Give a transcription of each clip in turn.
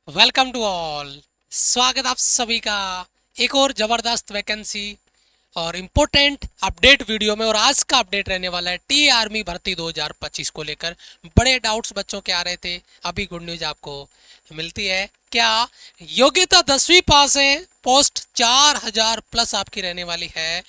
Welcome to all. स्वागत आप सभी का एक और जबरदस्त वैकेंसी और इम्पोर्टेंट अपडेट वीडियो में। और आज का अपडेट रहने वाला है टी आर्मी भर्ती 2025 को लेकर। बड़े डाउट्स बच्चों के आ रहे थे, अभी गुड न्यूज आपको मिलती है। क्या योग्यता 10वीं पास है, पोस्ट 4000 प्लस आपकी रहने वाली है।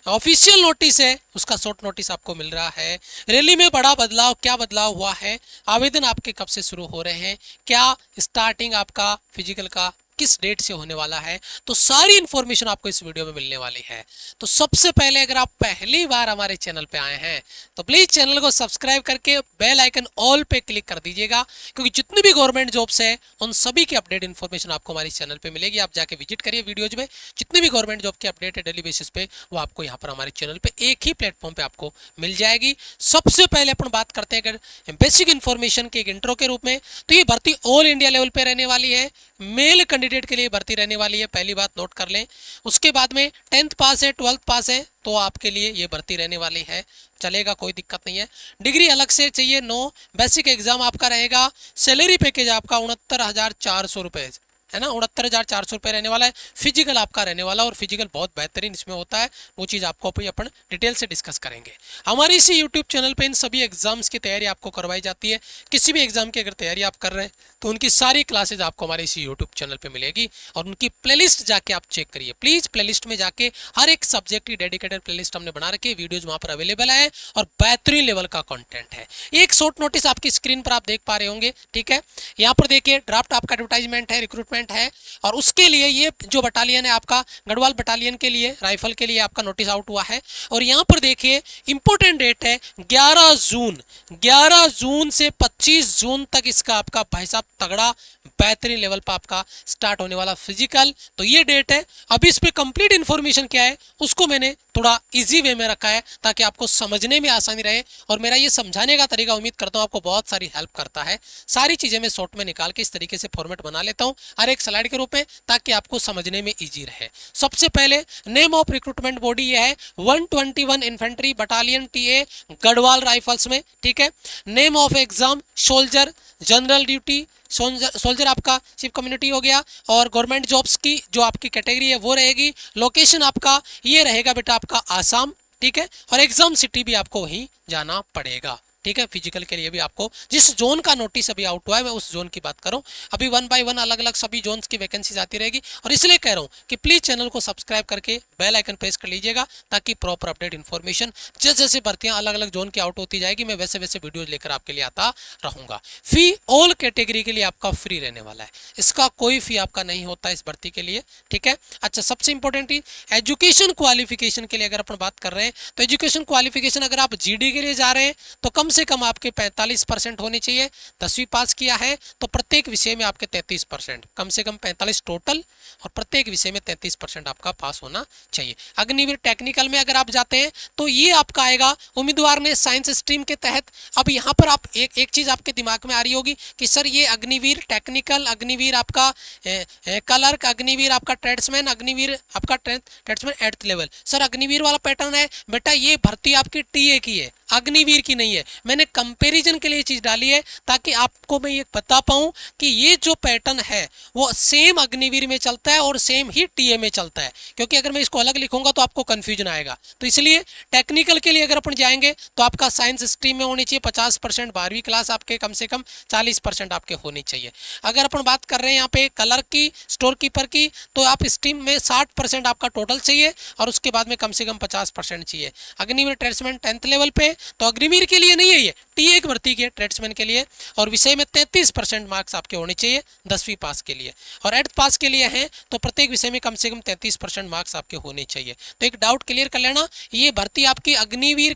ऑफिशियल नोटिस है, उसका शॉर्ट नोटिस आपको मिल रहा है। रैली में बड़ा बदलाव, क्या बदलाव हुआ है, आवेदन आपके कब से शुरू हो रहे हैं, क्या स्टार्टिंग आपका फिजिकल का किस डेट से होने वाला है, तो सारी इंफॉर्मेशन आपको इस वीडियो में मिलने वाली है। तो सबसे पहले अगर आप पहली बार हमारे चैनल पे आए हैं तो प्लीज चैनल को सब्सक्राइब करके बेल आइकन ऑल पे क्लिक कर दीजिएगा, क्योंकि जितनी भी गवर्नमेंट जॉब्स है उन सभी की अपडेट इन्फॉर्मेशन आपको हमारे चैनल पे मिलेगी। आप जाके विजिट करिए वीडियोज में, जितनी भी गवर्नमेंट जॉब की अपडेट है डेली बेसिस पे वो आपको यहाँ पर हमारे चैनल पे एक ही प्लेटफॉर्म पे आपको मिल जाएगी। सबसे पहले अपन बात करते हैं अगर बेसिक इन्फॉर्मेशन के एक इंट्रो के रूप में, तो ये भर्ती ऑल इंडिया लेवल पे रहने वाली है। मेल कैंडिडेट के लिए भर्ती रहने वाली है, पहली बात नोट कर लें। उसके बाद में 10th पास है, 12th पास है तो आपके लिए ये भर्ती रहने वाली है, चलेगा, कोई दिक्कत नहीं है। डिग्री अलग से चाहिए, नो। बेसिक एग्जाम आपका रहेगा। सैलरी पैकेज आपका 69,400 रुपये है ना, 69,400 रुपये रहने वाला है। फिजिकल आपका रहने वाला, और फिजिकल बहुत बेहतरीन इसमें होता है, वो चीज़ आपको अभी अपन डिटेल से डिस्कस करेंगे। हमारे इसी यूट्यूब चैनल पे इन सभी एग्जाम्स की तैयारी आपको करवाई जाती है। किसी भी एग्जाम की अगर तैयारी आप कर रहे हैं तो उनकी सारी क्लासेज आपको हमारे इसी यूट्यूब चैनल पे मिलेगी, और उनकी प्लेलिस्ट जाके आप चेक करिए प्लीज। प्लेलिस्ट में जाके हर एक सब्जेक्ट की डेडिकेटेड प्लेलिस्ट हमने बना रखी है, वीडियोज वहां पर अवेलेबल है और बेहतरीन लेवल का कंटेंट है। एक शॉर्ट नोटिस आपकी स्क्रीन पर आप देख पा रहे होंगे, ठीक है। यहाँ पर देखिए ड्राफ्ट आपका एडवर्टाइजमेंट है, रिक्रूटमेंट है, और उसके लिए ये जो बटालियन है आपका गढ़वाल बटालियन के लिए, राइफल के लिए आपका नोटिस आउट हुआ है। और यहाँ पर देखिए इंपोर्टेंट डेट है 11 जून। 11 जून से 25 जून तक इसका आपका भाई साहब तगड़ा बेहतरीन लेवल पर आपका स्टार्ट होने वाला फिजिकल, तो ये डेट है। अभी इस पे कंप्लीट इन्फॉर्मेशन क्या है उसको मैंने थोड़ा इजी वे में रखा है ताकि आपको समझने में आसानी रहे, और मेरा ये समझाने का तरीका उम्मीद करता हूँ आपको बहुत सारी हेल्प करता है। सारी चीजें मैं शॉर्ट में निकाल के इस तरीके से फॉर्मेट बना लेता हूँ हर एक स्लाइड के रूप में, ताकि आपको समझने में इजी रहे। सबसे पहले नेम ऑफ रिक्रूटमेंट बॉडी ये है 121 infantry battalion TA Garhwal rifles में, ठीक है। Name of exam soldier general duty, soldier आपका सिर्फ कम्युनिटी हो गया। और गवर्नमेंट जॉब्स की जो आपकी कैटेगरी है वो रहेगी। लोकेशन आपका ये रहेगा बेटा आपका आसाम, ठीक है। और एग्जाम सिटी भी आपको वहीं जाना पड़ेगा, ठीक है। फिजिकल के लिए भी आपको जिस जोन का नोटिस अभी आउट हुआ है मैं उस जोन की बात करूं। अभी 1 बाय 1 अलग अलग सभी जोन्स की वैकेंसीज आती रहेगी, और इसलिए कह रहा हूं कि प्लीज चैनल को सब्सक्राइब करके बेल आइकन प्रेस कर लीजिएगा, ताकि प्रॉपर अपडेट इन्फॉर्मेशन जैसे जैसे भर्तियां अलग अलग जोन की आउट होती जाएगी मैं वैसे वैसे वीडियोज लेकर आपके लिए आता रहूंगा। फी ऑल कैटेगरी के लिए आपका फ्री रहने वाला है, इसका कोई फी आपका नहीं होता इस भर्ती के लिए, ठीक है। अच्छा, सबसे इंपॉर्टेंट एजुकेशन क्वालिफिकेशन के लिए अगर अपन बात कर रहे हैं तो एजुकेशन क्वालिफिकेशन अगर आप जीडी के लिए जा रहे हैं तो कम से कम आपके 45% होनी चाहिए। 10वीं पास किया है तो प्रत्येक विषय में आपके 33%, कम से कम 45 टोटल, और प्रत्येक विषय में 33% आपका पास होना चाहिए। अग्निवीर टेक्निकल में अगर आप जाते हैं तो ये आपका आएगा उम्मीदवार ने साइंस स्ट्रीम के तहत। अब यहाँ पर आप एक चीज आपके दिमाग में आ रही होगी कि सर ये अग्निवीर टेक्निकल, अग्निवीर आपका क्लर्क, अग्निवीर आपका ट्रेड्समैन, अग्निवीर आपका tradesman 8th level, sir Agniveer वाला पैटर्न है। बेटा ये भर्ती आपकी टीए की है, अग्निवीर की नहीं है। मैंने कंपैरिजन के लिए चीज डाली है ताकि आपको मैं ये बता पाऊं कि ये जो पैटर्न है वो सेम अग्निवीर में चलता है और सेम ही टीए में चलता है, क्योंकि अगर मैं इसको अलग लिखूंगा तो आपको कंफ्यूजन आएगा। तो इसलिए टेक्निकल के लिए अगर अपन जाएंगे तो आपका साइंस स्ट्रीम में होनी चाहिए 50%, 12वीं क्लास आपके कम से कम 40% आपके होनी चाहिए। अगर अपन बात कर रहे हैं यहाँ पे क्लर्क की, स्टोर कीपर की, तो आप स्ट्रीम में 60% आपका टोटल चाहिए, और उसके बाद में कम से कम 50% चाहिए। अग्निवीर ट्रेड्समैन 10th लेवल पे, तो अग्निवीर के लिए नहीं है, ये टीए की भर्ती की है ट्रेड्समैन के लिए, और विषय में 33% मार्क्स आपके होने चाहिए 10वीं पास के लिए। और 8th पास के लिए हैं तो प्रत्येक विषय में कम से कम 33% मार्क्स आपके होने चाहिए। तो एक डाउट क्लियर कर लेना, ये भर्ती आपकी अग्निवीर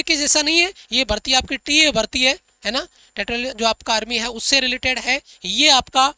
के जैसा नहीं है, ये भर्ती आपकी टीए भर्ती है ना, टेरिटोरियल जो आपका आर्मी है उससे रिलेटेड है। ये आपका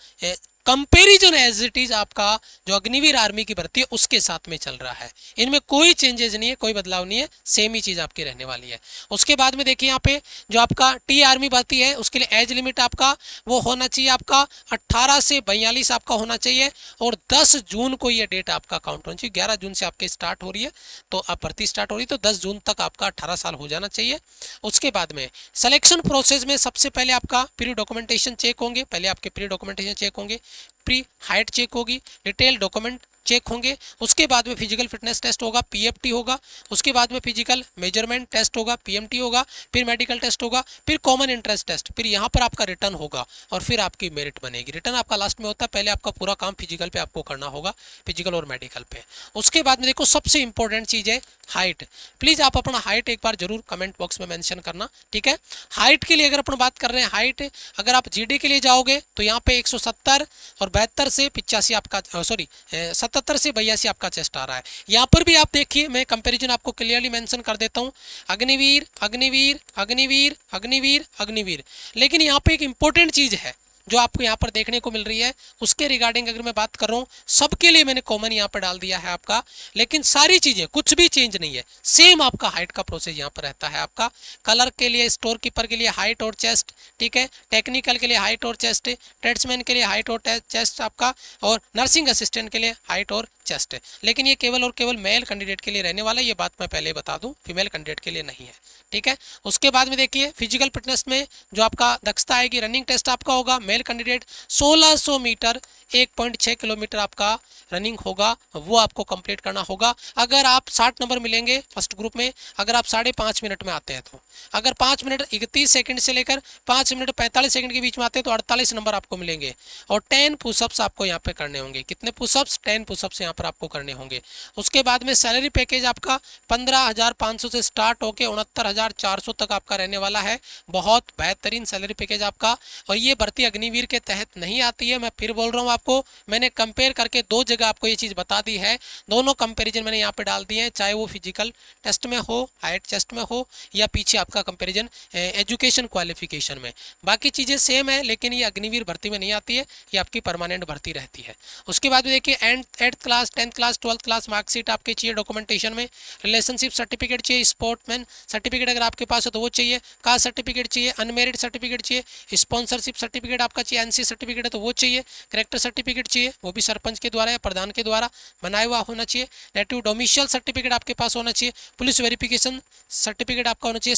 कंपैरिजन एज इट इज आपका जो अग्निवीर आर्मी की भर्ती है उसके साथ में चल रहा है। इनमें कोई चेंजेस नहीं है, कोई बदलाव नहीं है, सेम ही चीज आपकी रहने वाली है। उसके बाद में देखिए यहाँ पे जो आपका टी आर्मी भर्ती है उसके लिए एज लिमिट आपका वो होना चाहिए आपका 18 से 42 आपका होना चाहिए, और 10 जून को ये डेट आपका काउंट होना चाहिए। 11 जून से आपके स्टार्ट हो रही है, तो अब भर्ती स्टार्ट हो रही है तो 10 जून तक आपका 18 साल हो जाना चाहिए। उसके बाद में सिलेक्शन प्रोसेस में सबसे पहले आपका प्री डॉक्यूमेंटेशन चेक होंगे, पहले आपके प्री डॉक्यूमेंटेशन चेक होंगे, प्री हाइट चेक होगी, डिटेल डॉक्यूमेंट चेक होंगे। उसके बाद में फिजिकल फिटनेस टेस्ट होगा, पीएफटी होगा। उसके बाद में फिजिकल मेजरमेंट टेस्ट होगा, पीएमटी होगा। फिर मेडिकल टेस्ट होगा, फिर कॉमन इंटरेस्ट टेस्ट, फिर यहाँ पर आपका रिटर्न होगा और फिर आपकी मेरिट बनेगी। रिटर्न आपका लास्ट में होता है, पहले आपका पूरा काम फिजिकल पे आपको करना होगा, फिजिकल और मेडिकल पे। उसके बाद में देखो सबसे इंपॉर्टेंट चीज़ है हाइट। प्लीज़ आप अपना हाइट एक बार जरूर कमेंट बॉक्स में मेंशन करना, ठीक है। हाइट के लिए अगर अपन बात कर रहे हैं, हाइट अगर आप जीडी के लिए जाओगे तो यहाँ पे 170 और 72 से 85 आपका 77 से 82 आपका चेस्ट आ रहा है। यहाँ पर भी आप देखिए, मैं कंपैरिजन आपको क्लियरली मेंशन कर देता हूँ, अग्निवीर अग्निवीर अग्निवीर अग्निवीर अग्निवीर। लेकिन यहाँ पे एक इंपॉर्टेंट चीज़ है जो आपको यहाँ पर देखने को मिल रही है, उसके रिगार्डिंग अगर मैं बात कर रहा हूँ, सबके लिए मैंने कॉमन यहाँ पर डाल दिया है आपका, लेकिन सारी चीज़ें कुछ भी चेंज नहीं है, सेम आपका हाइट का प्रोसेस यहाँ पर रहता है। आपका कलर के लिए, स्टोर कीपर के लिए हाइट और चेस्ट, ठीक है, टेक्निकल के लिए हाइट और चेस्ट, ट्रेड्समैन के लिए हाइट और चेस्ट आपका, और नर्सिंग असिस्टेंट के लिए हाइट और चेस्ट है। लेकिन ये केवल और केवल मेल कैंडिडेट के लिए रहने वाला है, ये बात मैं पहले बता दूं, फीमेल कैंडिडेट के लिए नहीं है, ठीक है। उसके बाद में देखिए फिजिकल फिटनेस में जो आपका दक्षता आएगी, रनिंग टेस्ट आपका होगा, मेल कैंडिडेट 1600 मीटर 1.6 किलोमीटर आपका रनिंग होगा, वो आपको कंप्लीट करना होगा। अगर आप 60 नंबर मिलेंगे फर्स्ट ग्रुप में, अगर आप 5.5 मिनट में आते हैं तो, अगर 5 मिनट 31 सेकंड से लेकर 5 मिनट 45 सेकंड के बीच में आते हैं तो 48 नंबर आपको मिलेंगे, और 10 पुशअप्स आपको यहाँ पे करने होंगे। कितने पुशअप्स? 10 पुशअप्स यहाँ पर आपको करने होंगे। उसके बाद में सैलरी पैकेज आपका 15,500 से स्टार्ट होकर 69,400 तक आपका रहने वाला है। बहुत बेहतरीन सैलरी पैकेज आपका, और ये भर्ती अग्निवीर के तहत नहीं आती है। मैं फिर बोल रहा हूँ आपको, मैंने कंपेयर करके 2 जगह आपको ये चीज़ बता दी है, दोनों कंपेरिजन मैंने यहाँ पे डाल दिए हैं, चाहे वो फिजिकल टेस्ट में हो, हाइट टेस्ट में हो, या पीछे आपका कंपेरिजन एजुकेशन क्वालिफिकेशन में। बाकी चीज़ें सेम है, लेकिन ये अग्निवीर भर्ती में नहीं आती है, ये आपकी परमानेंट भर्ती रहती है। उसके बाद में देखिए 8th class 10th class 12th class marksheet आपके चाहिए डॉक्यूमेंटेशन में, रिलेशनशिप सर्टिफिकेट चाहिए, स्पोर्टमैन सर्टिफिकेट अगर आपके पास है तो वो चाहिए, कास्ट सर्टिफिकेट चाहिए, अनमेरिड सर्टिफिकेट चाहिए, स्पॉन्सरशिप सर्टिफिकेट आपका चाहिए, एनसी सर्टिफिकेट है तो वो चाहिए, करेक्टर सर्टिफिकेट चाहिए, वो भी सरपंच के द्वारा या प्रधान के द्वारा बनाया हुआ होना चाहिए, नेटिव डोमिशियल सर्टिफिकेट आपके पास होना चाहिए, पुलिस वेरिफिकेशन सर्टिफिकेट आपका होना चाहिए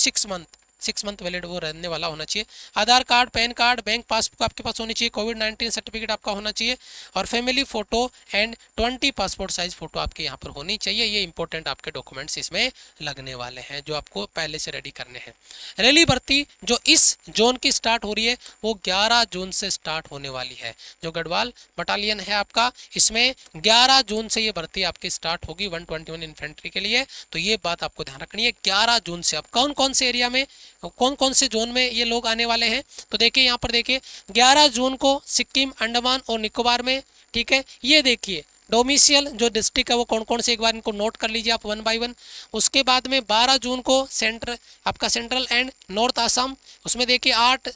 6 मंथ वैलिड वो रहने वाला होना चाहिए, Aadhaar card, PAN card, bank passbook आपके पास होनी चाहिए, कोविड-19 सर्टिफिकेट आपका होना चाहिए, और family photo and 20 passport size photo आपके यहाँ पर होनी चाहिए। ये इंपॉर्टेंट आपके डॉक्यूमेंट्स इसमें लगने वाले हैं जो आपको पहले से रेडी करने हैं। रैली भर्ती जो इस जोन की स्टार्ट हो रही है वो 11 जून से स्टार्ट होने वाली है। जो गढ़वाल बटालियन है आपका, इसमें 11 जून से ये भर्ती आपकी स्टार्ट होगी 121 इन्फेंट्री के लिए। तो ये बात आपको ध्यान रखनी है, 11 जून से। अब कौन कौन से एरिया में, कौन कौन से जोन में ये लोग आने वाले हैं, तो देखिए यहाँ पर देखिए 11 जून को सिक्किम, अंडमान और निकोबार में, ठीक है। ये देखिए डोमिशियल जो डिस्ट्रिक्ट है वो कौन कौन से, एक बार इनको नोट कर लीजिए आप 1 बाय 1। उसके बाद में 12 जून को आपका सेंट्रल एंड नॉर्थ आसाम, उसमें देखिए 8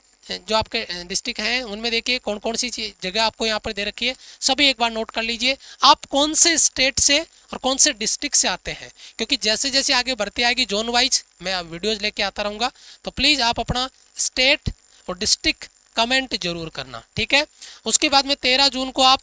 जो आपके डिस्ट्रिक्ट हैं उनमें देखिए कौन कौन सी जगह आपको यहाँ पर दे रखी है, सभी एक बार नोट कर लीजिए। आप कौन से स्टेट से और कौन से डिस्ट्रिक्ट से आते हैं, क्योंकि जैसे जैसे आगे बढ़ती आएगी जोन वाइज मैं वीडियोज़ लेके आता रहूँगा, तो प्लीज़ आप अपना स्टेट और डिस्ट्रिक्ट कमेंट जरूर करना, ठीक है। उसके बाद में 13 जून को आप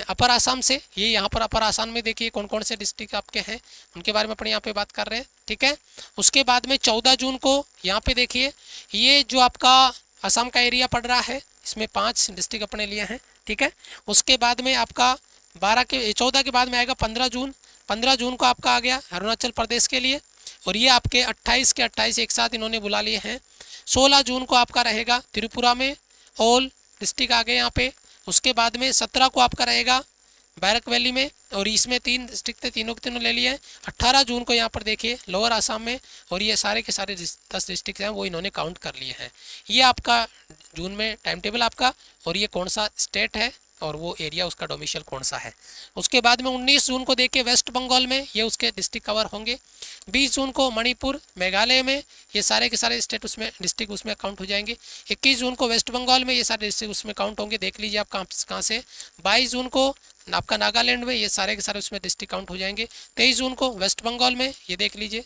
अपर आसाम से, ये यहाँ पर अपर आसाम में देखिए कौन कौन से डिस्ट्रिक्ट आपके हैं उनके बारे में अपन यहाँ पे बात कर रहे हैं, ठीक है। उसके बाद में 14 जून को यहाँ पे देखिए ये जो आपका असम का एरिया पड़ रहा है, इसमें 5 डिस्ट्रिक्ट अपने लिए हैं, ठीक है। उसके बाद में आपका 14 के बाद में आएगा 15 जून। 15 जून को आपका आ गया अरुणाचल प्रदेश के लिए, और ये आपके 28 के 28 एक साथ इन्होंने बुला लिए हैं। 16 जून को आपका रहेगा त्रिपुरा में, ऑल डिस्ट्रिक्ट आ गए यहाँ पे। उसके बाद में 17 को आपका रहेगा बैरक वैली में, और इसमें 3 डिस्ट्रिक्ट थे, तीनों के तीनों ले लिए हैं। 18 जून को यहाँ पर देखिए लोअर आसाम में, और ये सारे के सारे 10 डिस्ट्रिक्ट हैं वो इन्होंने काउंट कर लिए हैं। ये आपका जून में टाइम टेबल आपका, और ये कौन सा स्टेट है और वो एरिया उसका डोमिसाइल कौन सा है। उसके बाद में 19 जून को देखिए वेस्ट बंगाल में ये उसके डिस्ट्रिक्ट कवर होंगे। 20 जून को मणिपुर मेघालय में ये सारे के सारे स्टेट उसमें डिस्ट्रिक्ट उसमें काउंट हो जाएंगे। 21 जून को वेस्ट बंगाल में ये सारे डिस्ट्रिक्ट उसमें काउंट होंगे, देख लीजिए आप कहाँ से। 22 जून को आपका नागालैंड में ये सारे के सारे उसमें डिस्ट्रिक्ट काउंट हो जाएंगे। 23 जून को वेस्ट बंगाल में ये देख लीजिए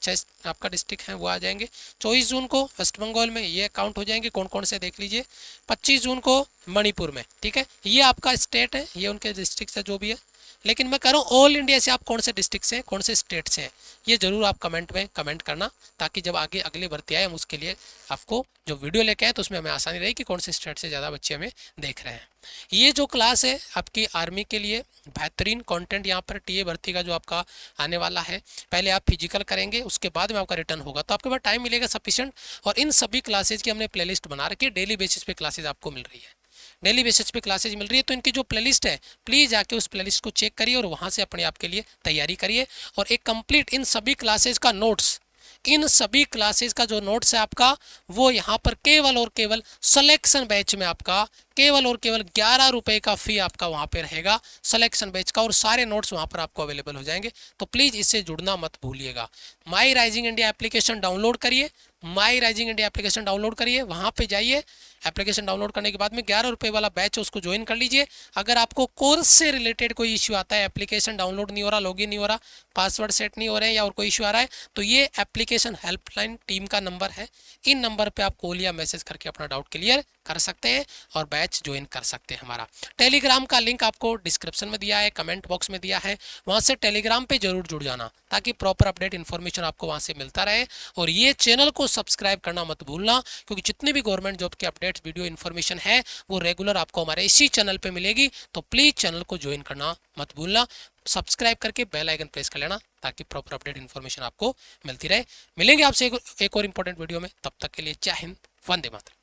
6 आपका डिस्ट्रिक्ट है वो आ जाएंगे। 24 जून को वेस्ट बंगाल में ये काउंट हो जाएंगे, कौन कौन से देख लीजिए। 25 जून को मणिपुर में, ठीक है, ये आपका स्टेट है, ये उनके डिस्ट्रिक्ट है जो भी है। लेकिन मैं कह रहा हूँ ऑल इंडिया से आप कौन से डिस्ट्रिक्ट से कौन से स्टेट से हैं ये जरूर आप कमेंट में कमेंट करना, ताकि जब आगे अगली भर्ती आए हम उसके लिए आपको जो वीडियो लेके आए तो उसमें हमें आसानी रही कि कौन से स्टेट से ज़्यादा बच्चे हमें देख रहे हैं। ये जो क्लास है आपकी आर्मी के लिए बेहतरीन कंटेंट यहाँ पर टीए भर्ती का जो आपका आने वाला है। पहले आप फिजिकल करेंगे, उसके बाद में आपका रिटर्न होगा, तो आपके पास टाइम मिलेगा सफिशिएंट। और इन सभी क्लासेज की हमने प्लेलिस्ट बना रखी है, डेली बेसिस पे क्लासेज आपको मिल रही है, डेली बेसिस पे क्लासेज मिल रही है। तो इनकी जो प्लेलिस्ट है प्लीज़ जाके उस प्लेलिस्ट को चेक करिए और वहाँ से अपने आप के लिए तैयारी करिए। और एक कंप्लीट इन सभी क्लासेज का नोट्स, इन सभी क्लासेस का जो नोट्स है आपका वो यहाँ पर केवल और केवल सिलेक्शन बैच में आपका केवल और केवल 11 रुपये का फी आपका वहाँ पे रहेगा सिलेक्शन बैच का, और सारे नोट्स वहाँ पर आपको अवेलेबल हो जाएंगे। तो प्लीज़ इससे जुड़ना मत भूलिएगा। My rising India application download करिए, my rising India application download करिए, वहाँ पे जाइए। एप्लीकेशन डाउनलोड करने के बाद में 11 रुपये वाला बैच है उसको ज्वाइन कर लीजिए। अगर आपको कोर्स से रिलेटेड कोई इश्यू आता है, एप्लीकेशन डाउनलोड नहीं हो रहा, लॉगिन नहीं हो रहा, पासवर्ड सेट नहीं हो रहे हैं या और कोई इश्यू आ रहा है, तो ये एप्लीकेशन हेल्पलाइन टीम का नंबर है। इन नंबर पे आप कॉल या मैसेज करके अपना डाउट क्लियर कर सकते हैं और बैच ज्वाइन कर सकते हैं। हमारा टेलीग्राम का लिंक आपको डिस्क्रिप्शन में दिया है, कमेंट बॉक्स में दिया है, वहाँ से टेलीग्राम पे जरूर जुड़ जाना ताकि प्रॉपर अपडेट इन्फॉर्मेशन आपको वहाँ से मिलता रहे। और ये चैनल को सब्सक्राइब करना मत भूलना, क्योंकि जितनी भी गवर्नमेंट जॉब के अपडेट्स वीडियो इन्फॉर्मेशन है वो रेगुलर आपको हमारे इसी चैनल पे मिलेगी। तो प्लीज़ चैनल को ज्वाइन करना मत भूलना, सब्सक्राइब करके बेल आइकन प्रेस कर लेना ताकि प्रॉपर अपडेट इन्फॉर्मेशन आपको मिलती रहे। मिलेंगे आपसे एक और इम्पोर्टेंट वीडियो में, तब तक के लिए जय हिंद, वंदे मातरम।